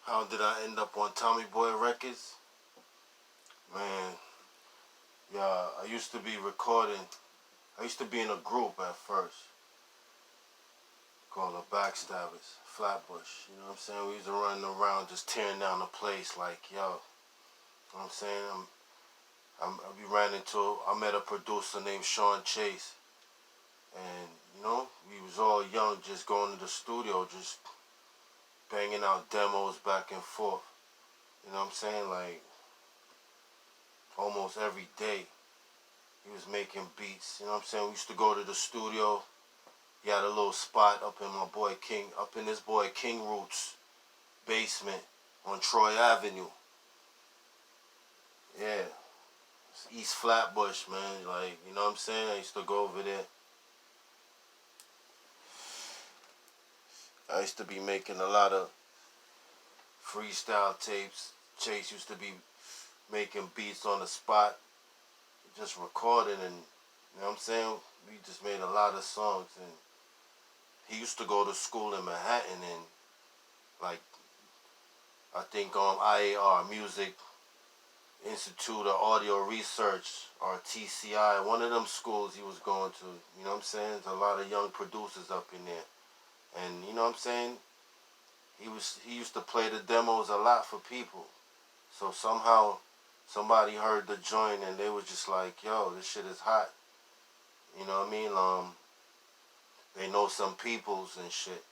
How did I end up on Tommy Boy Records? Man, yeah, I used to be recording. I used to be in a group at first called the Backstabbers, Flatbush. You know what I'm saying? We used to run around just tearing down the place like, yo. You know what I'm saying? I met a producer named Sean Chase. And, we was all young, just going to the studio, just banging out demos back and forth. You know what I'm saying? Like, almost every day. He was making beats. You know what I'm saying? We used to go to the studio. He had a little spot up in this boy King Roots basement on Troy Avenue. Yeah. It's East Flatbush, man. Like, you know what I'm saying? I used to go over there. I used to be making a lot of freestyle tapes. Chase used to be making beats on the spot, just recording, and you know what I'm saying? We just made a lot of songs. And he used to go to school in Manhattan, and like I think IAR, Music Institute of Audio Research, or TCI, one of them schools he was going to. You know what I'm saying? There's a lot of young producers up in there. And you know what I'm saying? He used to play the demos a lot for people. So somehow somebody heard the joint and they were just like, yo, this shit is hot. You know what I mean? They know some peoples and shit.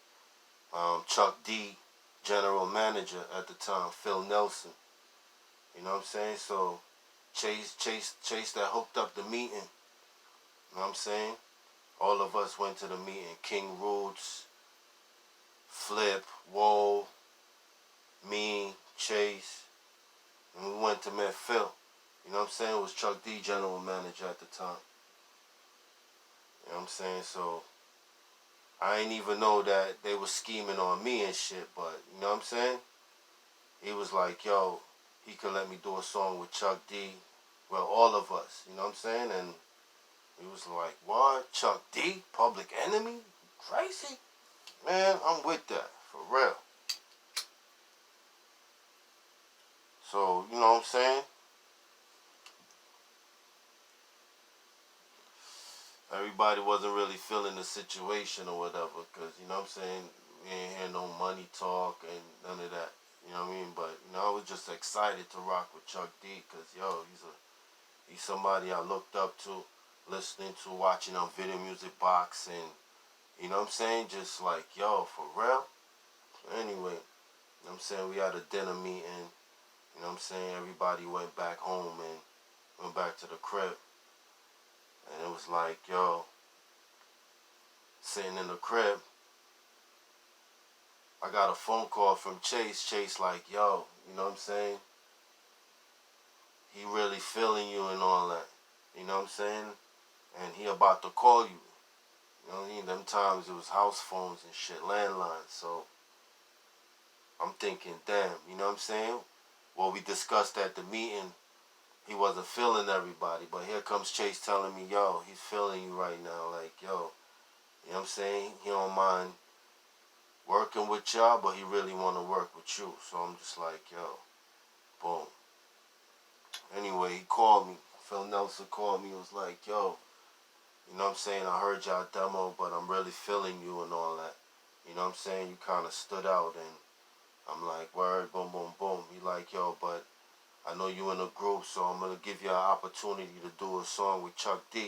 Chuck D, general manager at the time, Phil Nelson. You know what I'm saying? So Chase that hooked up the meeting. You know what I'm saying? All of us went to the meeting. King Roots, Flip, Whoa, me, Chase. And we went to Met Phil. You know what I'm saying? It was Chuck D, general manager at the time. You know what I'm saying? So I ain't even know that they was scheming on me and shit, but you know what I'm saying? He was like, yo, he could let me do a song with Chuck D. Well, all of us, you know what I'm saying? And he was like, what? Chuck D? Public Enemy? Crazy? Man, I'm with that, for real. So, you know what I'm saying? Everybody wasn't really feeling the situation or whatever, because, you know what I'm saying? We ain't hear no money talk and none of that. You know what I mean? But, I was just excited to rock with Chuck D, because, yo, he's somebody I looked up to, listening to, watching on Video Music Box, and, you know what I'm saying? Just like, yo, for real? Anyway, you know what I'm saying? We had a dinner meeting, you know what I'm saying? Everybody went back home and went back to the crib. And it was like, yo, sitting in the crib, I got a phone call from Chase. Chase like, yo, you know what I'm saying? He really feeling you and all that. You know what I'm saying? And he about to call you. You know what I mean? Them times it was house phones and shit, landlines. So I'm thinking, damn, you know what I'm saying? What we discussed at the meeting, he wasn't feeling everybody. But here comes Chase telling me, yo, he's feeling you right now. Like, yo, you know what I'm saying? He don't mind working with y'all, but he really want to work with you. So I'm just like, yo, boom. Anyway, he called me. Phil Nelson called me. He was like, yo, you know what I'm saying? I heard y'all demo, but I'm really feeling you and all that. You know what I'm saying? You kind of stood out, and I'm like, word, boom, boom, boom. He like, yo, but I know you in a group, so I'm going to give you an opportunity to do a song with Chuck D. You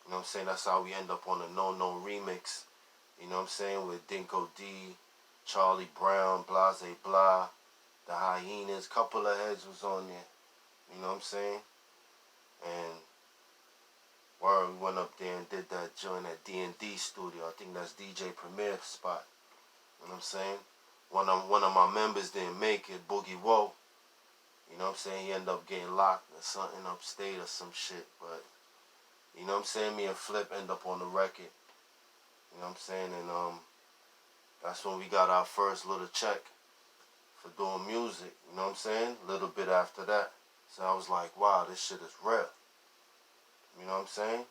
know what I'm saying? That's how we end up on the No No remix. You know what I'm saying? With Dinko D, Charlie Brown, Blase Blah, the Hyenas, couple of heads was on there. You know what I'm saying? And word, we went up there and did that joint at D&D studio. I think that's DJ Premier spot. You know what I'm saying? One of my members didn't make it, Boogie Woe. You know what I'm saying? He ended up getting locked or something upstate or some shit. But, you know what I'm saying? Me and Flip end up on the record. You know what I'm saying? And that's when we got our first little check for doing music. You know what I'm saying? A little bit after that. So I was like, wow, this shit is real. You know what I'm saying?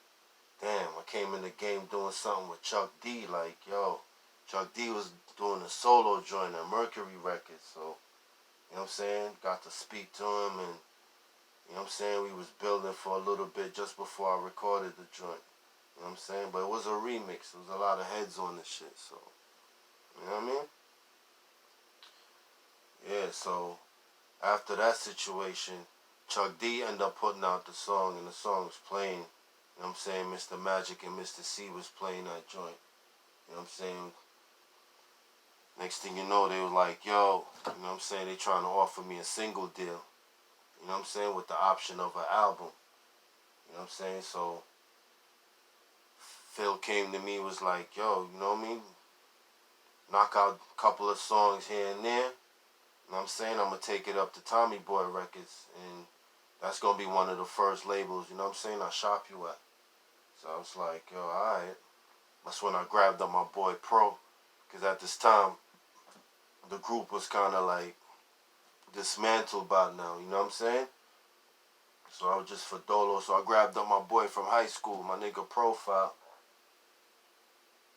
Damn, I came in the game doing something with Chuck D. Like, yo, Chuck D was doing a solo joint at Mercury Records. So You know what I'm saying? Got to speak to him, and you know what I'm saying? We was building for a little bit just before I recorded the joint. You know what I'm saying? But it was a remix. There was a lot of heads on this shit, so you know what I mean? Yeah, so after that situation, Chuck D ended up putting out the song, and the song was playing. You know what I'm saying? Mr. Magic and Mr. C was playing that joint. You know what I'm saying? Next thing you know, they were like, yo, you know what I'm saying? They trying to offer me a single deal. You know what I'm saying? With the option of an album. You know what I'm saying? So Phil came to me, was like, yo, you know what I mean? Knock out a couple of songs here and there. You know what I'm saying? I'm going to take it up to Tommy Boy Records, and that's going to be one of the first labels, you know what I'm saying, I shop you at. So I was like, yo, alright. That's when I grabbed up my boy Pro, because at this time, the group was kind of like dismantled by now, you know what I'm saying? So I was just for Dolo, so I grabbed up my boy from high school, my nigga Profile,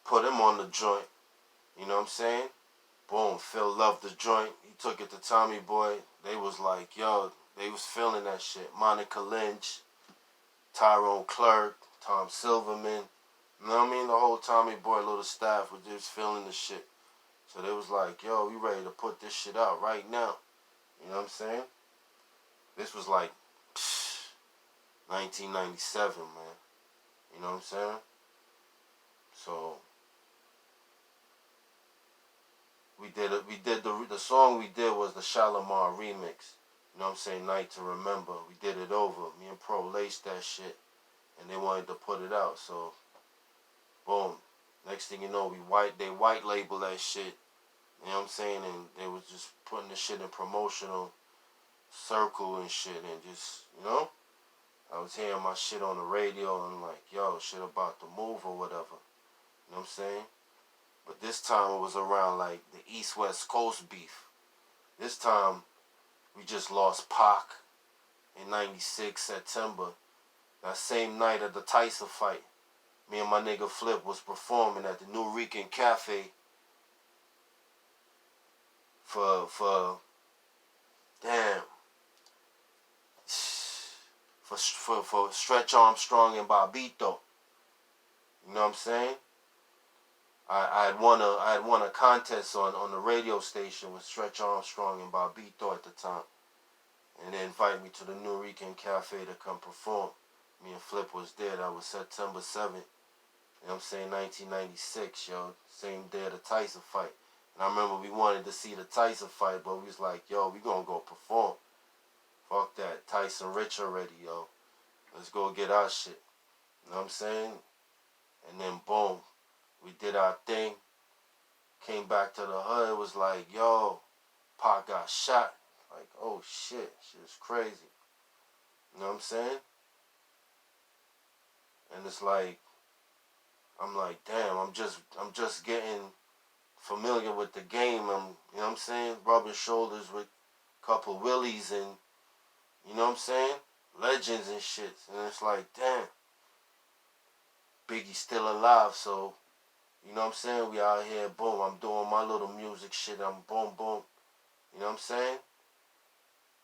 put him on the joint, you know what I'm saying? Boom, Phil loved the joint. He took it to Tommy Boy. They was like, yo, they was feeling that shit. Monica Lynch, Tyrone Clark, Tom Silverman. You know what I mean? The whole Tommy Boy little staff was just feeling the shit. So they was like, yo, we ready to put this shit out right now. You know what I'm saying? This was like 1997, man. You know what I'm saying? So the song we did was the Shalimar remix. You know what I'm saying? Night to Remember. We did it over. Me and Pro laced that shit, and they wanted to put it out. So, boom. Next thing you know, they white label that shit. You know what I'm saying? And they was just putting the shit in promotional circle and shit, and just, you know, I was hearing my shit on the radio and like, yo, shit about to move or whatever. You know what I'm saying? But this time it was around like the East-West Coast beef. This time we just lost Pac in 96 September. That same night at the Tyson fight, me and my nigga Flip was performing at the New Rican Cafe for damn for Stretch Armstrong and Bobito. You know what I'm saying? I had won a contest on the radio station with Stretch Armstrong and Bobito at the time, and they invited me to the New Rican Cafe to come perform. Me and Flip was there. That was September 7th. You know what I'm saying? 1996, yo. Same day of the Tyson fight. And I remember we wanted to see the Tyson fight, but we was like, yo, we gonna go perform. Fuck that. Tyson rich already, yo. Let's go get our shit. You know what I'm saying? And then boom, we did our thing. Came back to the hood. It was like, yo, Pac got shot. Like, oh shit. Shit is crazy. You know what I'm saying? And it's like, I'm like, damn, I'm just getting familiar with the game. You know what I'm saying? Rubbing shoulders with a couple Willies and, you know what I'm saying? Legends and shit. And it's like, damn, Biggie's still alive. So, you know what I'm saying? We out here, boom, I'm doing my little music shit. I'm boom, boom. You know what I'm saying?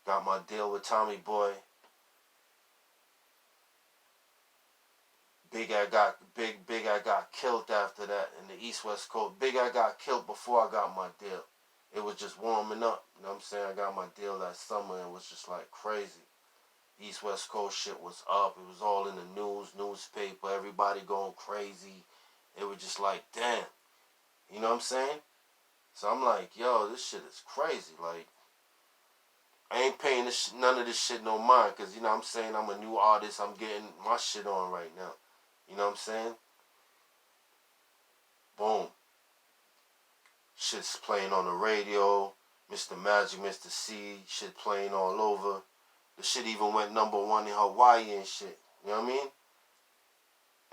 Got my deal with Tommy Boy. Big I got killed after that in the East West Coast. Big I got killed before I got my deal. It was just warming up. You know what I'm saying? I got my deal that summer and it was just like crazy. East West Coast shit was up. It was all in the news, newspaper, everybody going crazy. It was just like, damn. You know what I'm saying? So I'm like, yo, this shit is crazy. Like, I ain't paying none of this shit no mind. Because, you know what I'm saying? I'm a new artist. I'm getting my shit on right now. You know what I'm saying? Boom. Shit's playing on the radio. Mr. Magic, Mr. C, shit playing all over. The shit even went #1 in Hawaii and shit. You know what I mean?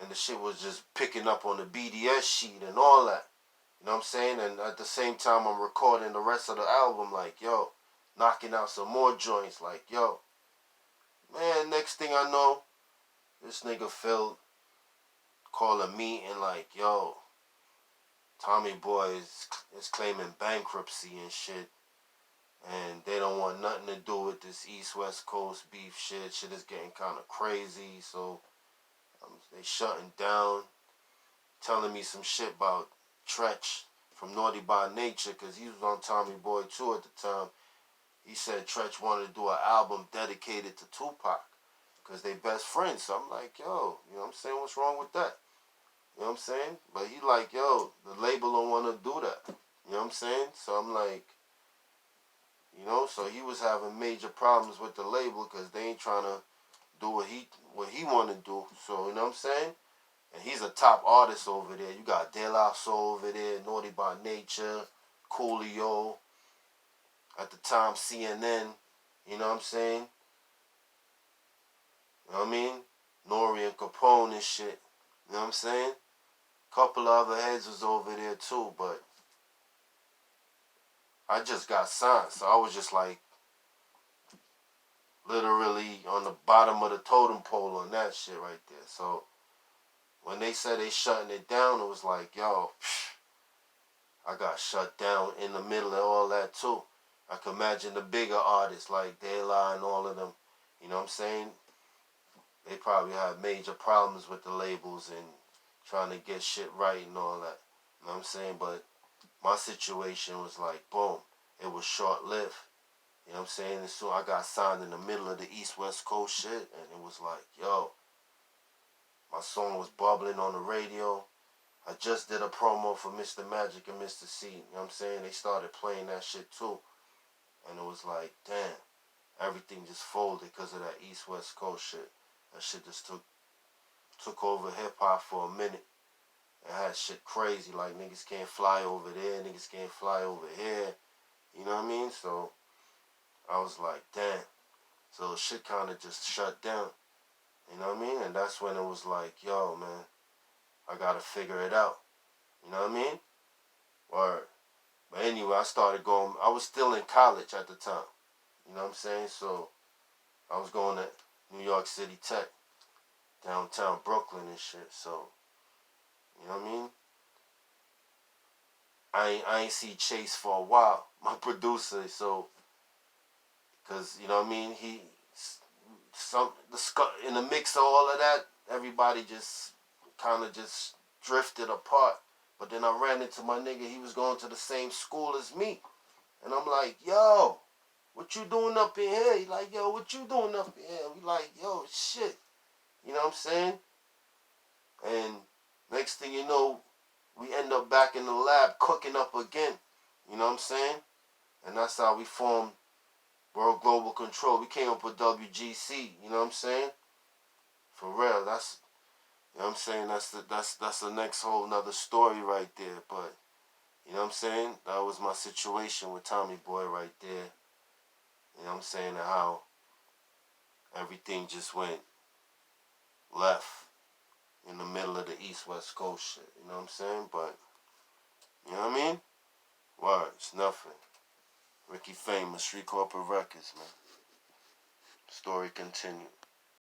And the shit was just picking up on the BDS sheet and all that. You know what I'm saying? And at the same time, I'm recording the rest of the album like, yo, knocking out some more joints like, yo. Man, next thing I know, this nigga Phil calling me and like, yo, Tommy Boy is claiming bankruptcy and shit. and they don't want nothing to do with this East-West Coast beef shit. Shit is getting kind of crazy, so they shutting down, telling me some shit about Treach from Naughty by Nature, because he was on Tommy Boy too at the time. He said Treach wanted to do an album dedicated to Tupac, because they best friends. So I'm like, yo, you know what I'm saying? What's wrong with that? You know what I'm saying? But he like, yo, the label don't want to do that. You know what I'm saying? So I'm like, you know, so he was having major problems with the label because they ain't trying to do what he want to do. So, you know what I'm saying? And he's a top artist over there. You got De La Soul over there, Naughty by Nature, Coolio, at the time CNN, you know what I'm saying? You know what I mean? Nori and Capone and shit. You know what I'm saying? Couple of other heads was over there too, but I just got signed, so I was just like literally on the bottom of the totem pole on that shit right there. So when they said they shutting it down, it was like, yo, I got shut down in the middle of all that too. I can imagine the bigger artists like De La and all of them, you know what I'm saying? They probably had major problems with the labels and trying to get shit right and all that. You know what I'm saying? But my situation was like, boom, it was short-lived. You know what I'm saying? And so I got signed in the middle of the East-West Coast shit, and it was like, yo, my song was bubbling on the radio. I just did a promo for Mr. Magic and Mr. C. You know what I'm saying? They started playing that shit too. And it was like, damn, everything just folded because of that East-West Coast shit. That shit just took over hip-hop for a minute. It had shit crazy, like niggas can't fly over there, niggas can't fly over here. You know what I mean? So I was like, damn. So shit kind of just shut down. You know what I mean? And that's when it was like, yo, man, I gotta figure it out. You know what I mean? Word. But anyway, I started going, I was still in college at the time. You know what I'm saying? So I was going to New York City Tech, downtown Brooklyn and shit. So, you know what I mean? I ain't see Chase for a while, my producer. So, cause you know what I mean, in the mix of all of that, everybody just kind of just drifted apart. But then I ran into my nigga. He was going to the same school as me, and I'm like, yo, what you doing up in here? He like, yo, what you doing up in here? We like, yo, shit. You know what I'm saying? And next thing you know, we end up back in the lab cooking up again. You know what I'm saying? And that's how we formed World Global Control. We came up with WGC. You know what I'm saying? For real, that's, you know what I'm saying? That's the next whole nother story right there. But you know what I'm saying? That was my situation with Tommy Boy right there. You know what I'm saying? And how everything just went left in the middle of the East-West Coast shit. You know what I'm saying? But, you know what I mean? Word, it's nothing. Ricky Famous, Street Corporate Records, man. Story continued.